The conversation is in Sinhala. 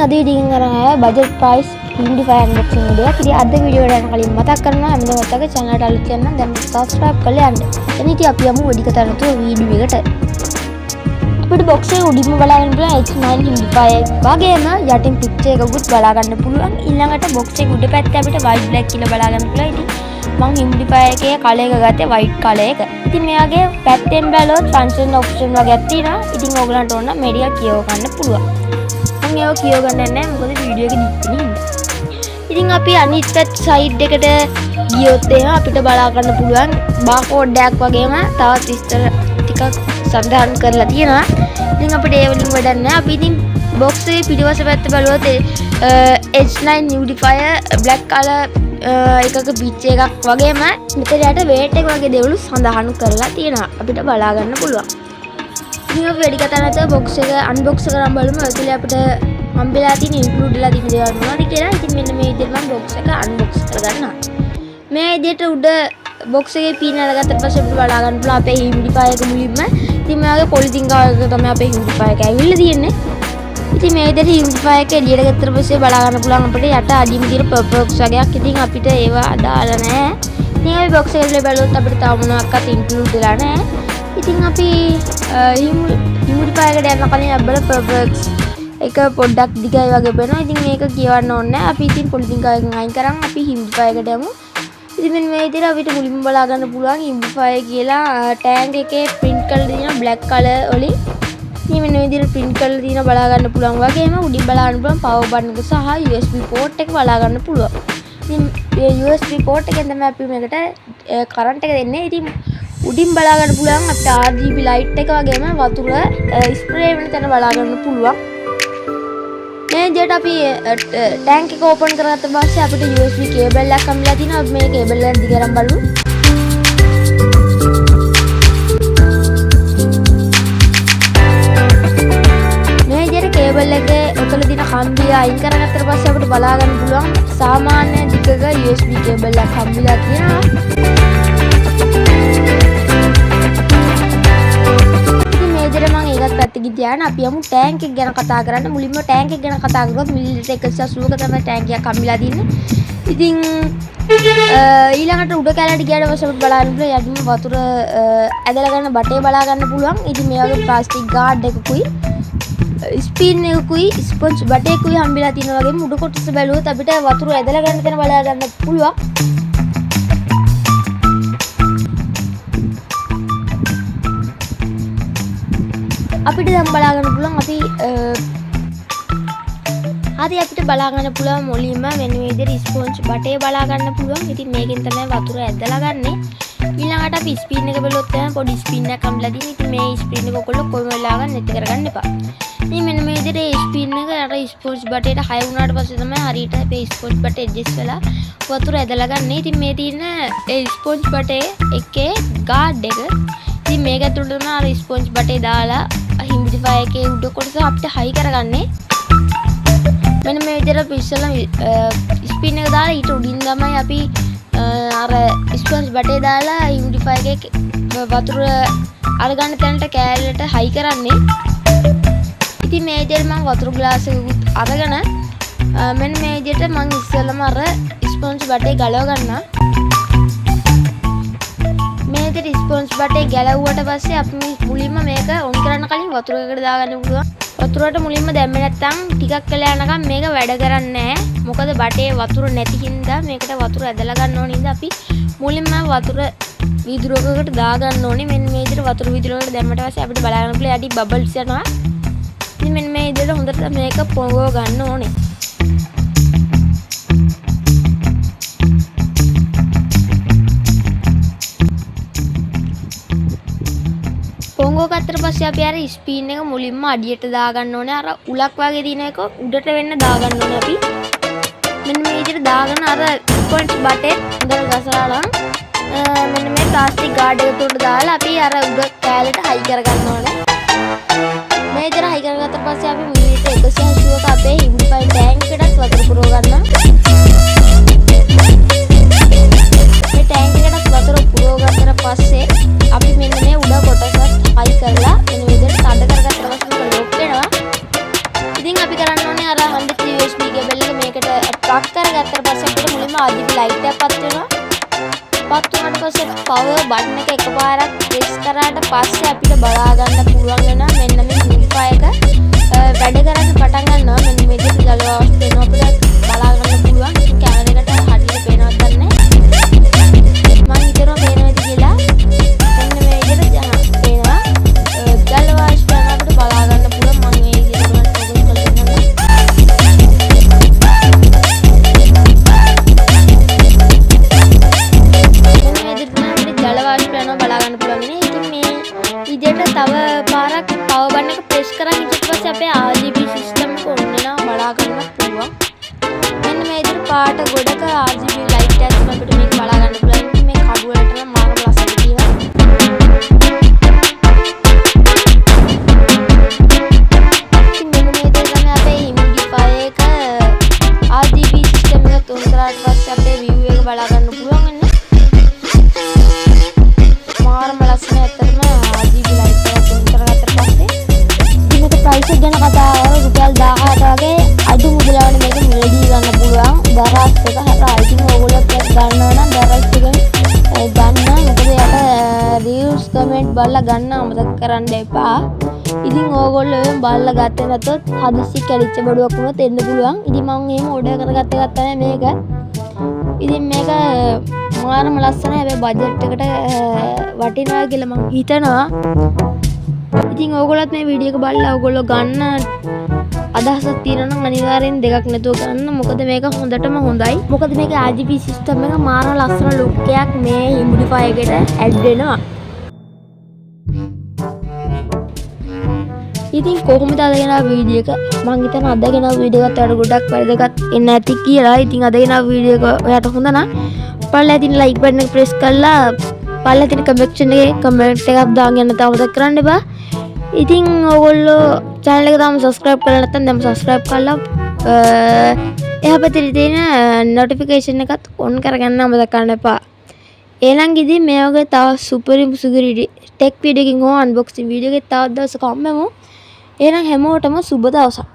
අද වීඩියෝ එකෙන් අරන් ආවා බජට් ප්‍රයිස් හිමිඩිෆයර් අන්බොක්සිං වීඩියෝ එකක්. ඉතින් අද වීඩියෝ එකට යන කලින් මතක් කරනවා හැමදාම වගේ channel එකට අලුත් වෙනවා නම් දැන් subscribe කරලා යන්න. එතන ඉතින් අපි යමු වැඩි කතා නැතුව වීඩියෝ එකට. අපිට box එකේ උඩින්ම බලා ගන්න පුළුවන් H9 හිමිඩිෆයර් වගේම යටින් picture එකකුත් බලා ගන්න පුළුවන්. ඊළඟට box එකේ උඩ පැත්තේ අපිට white black කියලා බලා ගන්න පුළුවන්. ඉතින් මම හිමිඩිෆයර් එකේ කලර් එක ගත්තේ white කලර් එක. ඉතින් මෙයාගේ පැත්තෙන් බැලුවොත් function option වගේක් තියෙනවා. ඉතින් ඕගලන්ට ඕන නම් මේ ටික කියව ගන්න පුළුවන්. මම ඒව කියව ගන්න නැහැ මොකද වීඩියෝ එක දික්කනේ. ඉතින් අපි අනිත් පැත්ත සයිඩ් එකට ගියොත් එහෙම අපිට බලා ගන්න පුළුවන් බාකෝඩ් එකක් වගේම තවත් විස්තර ටිකක් සඳහන් කරලා තියෙනවා. ඉතින් අපිට ඒ වලින් වැඩක් නැහැ. අපි ඉතින් box එකේ පිටිපස්ස පැත්ත බලුවොත් H9 humidifier black color එකක පිච් එකක් වගේම මෙතන යට weight එක වගේ දේවල් සඳහන් කරලා තියෙනවා. අපිට බලා ගන්න පුළුවන්. ඉතින් අපි වැඩි කතා නැතුව box එක unbox කරන් බලමු. ඒකල අපිට හම්බෙලා තියෙන include වෙලා තියෙන දේවල් මොනවද කියලා. ඉතින් මෙන්න මේ විදිහට මම box එක unbox කරගන්නවා. මේ විදිහට උඩ box එකේ පීන අරගත්තට පස්සේ අපිට බලා ගන්න පුළුවන් අපේ humidifier එක මුලින්ම. ඉතින් මේ වගේ පොලිතින් කවර් එකක තමයි අපේ humidifier එක ඇවිල්ලා තියෙන්නේ. ඉතින් මේ විදිහට humidifier එක එළියට ගත්තට පස්සේ බලා ගන්න පුළුවන් අපිට යට අඩියම තියෙන purple box වගේක්. ඉතින් අපිට ඒවා අදාළ නැහැ. ඉතින් අපි box එක ඇතුලේ බලුවොත් අපිට තව මොනවාක්වත් include වෙලා නැහැ. ඉතින් අපි humidifier එකට යන්න කලින් අපිට purple box එක පොඩ්ඩක් දිගයි වගේ වෙනවා. ඉතින් මේක කියවන්න ඕනේ නැහැ. අපි ඉතින් පොලිතින් කවර් එකෙන් අයින් කරන් අපි humidifier එකට යමු. ඉතින් මෙන්න මේ විදිහට අපිට මුලින්ම බලා ගන්න පුළුවන් humidifier කියලා ටැංක් එකේ print කරලා තියෙන black color වලින්. ඉතින් මෙන්න මේ විදිහට print කරලා තියෙන බලා ගන්න පුළුවන් වගේම උඩින් බලා ගන්න පුළුවන් power button එක සහ USB port එක බලා ගන්න පුළුවන්. ඉතින් මේ USB port එකෙන් තමයි අපි මේකට current එක දෙන්නේ. ඉතින් උඩින් බලා ගන්න පුළුවන් අපිට RGB light එක වගේම වතුර ස්ප්‍රේ වෙන තැන බලා ගන්න පුළුවන්. මේ විදිහට අපි ටැංක් එක ඕපන් කරගත්ත පස්සේ අපිට USB කේබල් එකක් හම්බෙලා තිනවා. අපි මේ කේබල් එක දිගටම බලමු. මේ විදිහට කේබල් එකේ ඔතන දින කම්බිය අයින් කරගත්තට පස්සේ අපිට බලා ගන්න පුළුවන් සාමාන්‍ය දිගක USB කේබල් එකක් හම්බෙලා තියෙනවා. පැත්තකින් තියාගෙන අපි යමු ටැංක් එක ගැන කතා කරන්න. මුලින්ම ටැංක් එක ගැන කතා කරුවොත් මිලිලිටර් 180ක තමයි ටැංක් එකක් හම්බෙලා තින්නේ. ඉතින් ඊළඟට උඩ කැලේට ගියාට පස්සේ අපිට බලන්න පුළුවන් යටින් වතුර ඇදලා ගන්න බටේ බලා ගන්න පුළුවන්. ඉතින් මේ වගේ ප්ලාස්ටික් ගාඩ් එකකුයි ස්පින් එකකුයි ස්පොන්ජ් බටේකුයි හම්බෙලා තියෙනවා. වගේම උඩ කොටස බැලුවොත් අපිට වතුර ඇදලා ගන්න තැන බලා ගන්න පුළුවන්. අපිට දැන් බලා ගන්න පුළුවන් අපි අපිට බලා ගන්න පුළුවන් මුලින්ම මෙන්න මේ විදිහට ස්පොන්ජ් බටේ බලා ගන්න පුළුවන්. ඉතින් මේකෙන් තමයි වතුර ඇදලා ගන්නෙ. ඊළඟට අපි ස්පින් එක බලුවොත් තමයි පොඩි ස්පින් එකක් හම්බලා තියෙන්නේ. ඉතින් මේ ස්පින් එක ඔයගොල්ලෝ කොයි වෙලාවක නැති කරගන්න එපා. ඉතින් මෙන්න මේ විදිහට ස්පින් එක අර ස්පොන්ජ් බටේට හය වුණාට පස්සේ තමයි හරියට අපේ ස්පොන්ජ් බටේ ඇඩ්ජස්ට් වෙලා වතුර ඇදලා ගන්න. ඉතින් මේ තියෙන ඒ ස්පොන්ජ් බටේ එකේ ගාඩ් එක ඉතින් මේක ඇතුළට තමයි අර ස්පොන්ජ් බටේ දාලා humidifier එකේ උඩ කොටස අපිට හයි කරගන්නේ. මෙන්න මේ විදිහට අපි ඉස්සෙල්ලා ස්පින් එක දාලා ඊට උඩින් තමයි අපි අර ස්පොන්ජ් බටේ දාලා humidifier එකේ වතුර අරගන්න තැනට කෑල්ලට හයි කරන්නේ. ඉතින් මේ විදිහට මම වතුර ග්ලාස් එකකුත් අරගෙන මෙන්න මේ විදිහට මම ඉස්සෙල්ලාම අර ස්පොන්ජ් බටේ ගලව ගන්නවා. මේ විදිහට ස්පොන්ජ් බටේ ගැලවුවට පස්සේ අපි මුලින්ම මේක ඔන් කරන්න කලින් වතුර එකකට දාගන්න පුළුවන්. වතුරට මුලින්ම දැම්මේ නැත්නම් ටිකක් වෙලා යනකම් මේක වැඩ කරන්නේ නැහැ. මොකද බටේ වතුර නැති හින්දා මේකට වතුර ඇදලා ගන්න ඕන හින්දා අපි මුලින්ම වතුර වීදුරුවකට දාගන්න ඕනේ. මෙන්න මේ විදිහට වතුර වීදුරුවකට දැම්මට පස්සේ අපිට බලා ගන්න පුළුවන් යටි බබල්ස් යනවා. ඉතින් මෙන්න මේ විදිහට හොඳට මේක පොඟව ගන්න ඕනේ. පොංගෝ ගත්තට පස්සේ අපි අර ස්පින් එක මුලින්ම අඩියට දාගන්න ඕනේ. අර උලක් වගේ දින එක උඩට වෙන්න දාගන්න ඕනේ අපි. මෙන්න මේ විදිහට දාගෙන අර ස්පොන්ජ් බටේ හොඳට ගසලා මෙන්න මේ ප්ලාස්ටික් ගාඩ් එක තුඩ දාලා අපි අර උඩ කෑල්ලට හයි කරගන්න ඕනේ. මේ විදිහට හයි කරගත්ත පස්සේ අපි මිලිලිටර් 180ක අපේ humidifier ටැංක් එකටත් වතුර පුරව ගන්නවා. මේ ටැංක් එකටත් වතුර පුරව ගත්තට පස්සේ අපි මෙන්න මේ උඩ කොටසත් හයි කරලා මෙන්න විදිහට තද කරගත්ත පස්සේ මේක ලොක් වෙනවා. ඉතින් අපි කරන්න ඕනේ අර 100 කරන් ඊට පස්සේ අපේ RGB සිස්ටම් එක ඔන් වෙනවා බලා ගන්න පුළුවන්. මෙන්න මේ විදිහට පාට ගොඩක RGB ලයිට් එකක් අපිට මේක බලා ගන්න පුළුවන්. ඉතින් මේ කඩු වලට නම් මාරම ලස්සන තියෙනවා. ඉතින් මෙන්න මේ විදිහට තමයි අපේ humidify එක RGB සිස්ටම් එක තුන් කරාට පස්සේ අපේ view එක බලා ගන්න පුළුවන් වෙන්නේ. මාරම ලස්සන ඇත්තටම RGB ලයිට් එකක් තුන් කරගත්තට පස්සේ මේක ප්‍රයිස් එක ගැන කතා කරලා රුපියල් 1000ට වගේ අඩු මුදලවල මේක මිලදී ගන්න පුළුවන්. දරස් එක හරහා ඉතින් ඕගොල්ලෝ ගන්නවා නම් දරස් එකෙන් ගන්න. මොකද යට රිව්ස් කමෙන්ට් බලලා ගන්න අමතක කරන්න එපා. ඉතින් ඕගොල්ලෝ බලලා ගත්තේ නැත්නම් හදිස්සි කැඩිච්ච බඩුවක් වුණොත් එන්න පුළුවන්. ඉතින් මම එහෙම ඕඩර් කරගත්තා මේක. ඉතින් මේක මාරම ලස්සනයි. හැබැයි බජට් එකට වටිනවා කියලා මම හිතනවා. ඉතින් ඕගොල්ලොත් මේ වීඩියෝ එක බලලා ඕගොල්ලෝ ගන්න අදහසක් තියෙනවා නම් අනිවාර්යෙන් දෙකක් නැතුව ගන්න. මොකද මේක හොඳටම හොඳයි. මොකද මේක RGB සිස්ටම් එක මාර ලස්සන ලුක් එකක් මේ humidify එකට ඇඩ් වෙනවා. ඉතින් කොහොමද අදගෙන වීඩියෝ එක මම හිතන අදගෙන වීඩියෝ එකත් වඩා ගොඩක් වැදගත් එන්න ඇති කියලා. ඉතින් අදගෙන වීඩියෝ එක ඔයාලට හොඳ නම් පල්ලා තියෙන ලයික් බටන් එක ප්‍රෙස් කරලා පල්ලා තියෙන කමෙන්ට් එකේ කමෙන්ට් එකක් දාන්න යන්න තාම මතක කරන්න එපා. ඉතින් ඕගොල්ලෝ channel එක තාම subscribe කරලා නැත්නම් දැන් subscribe කරලා එහා පැත්තේ තියෙන notification එකත් on කරගන්න අමතක කරන්න එපා. ඊළඟ ඉතින් මේ වගේ තව සුපිරි සුගිරි ටෙක් වීඩියෝ එකකින් හෝ unboxing වීඩියෝ එකකින් තවත් දවසක හම්බෙමු. එහෙනම් හැමෝටම සුබ දවසක්.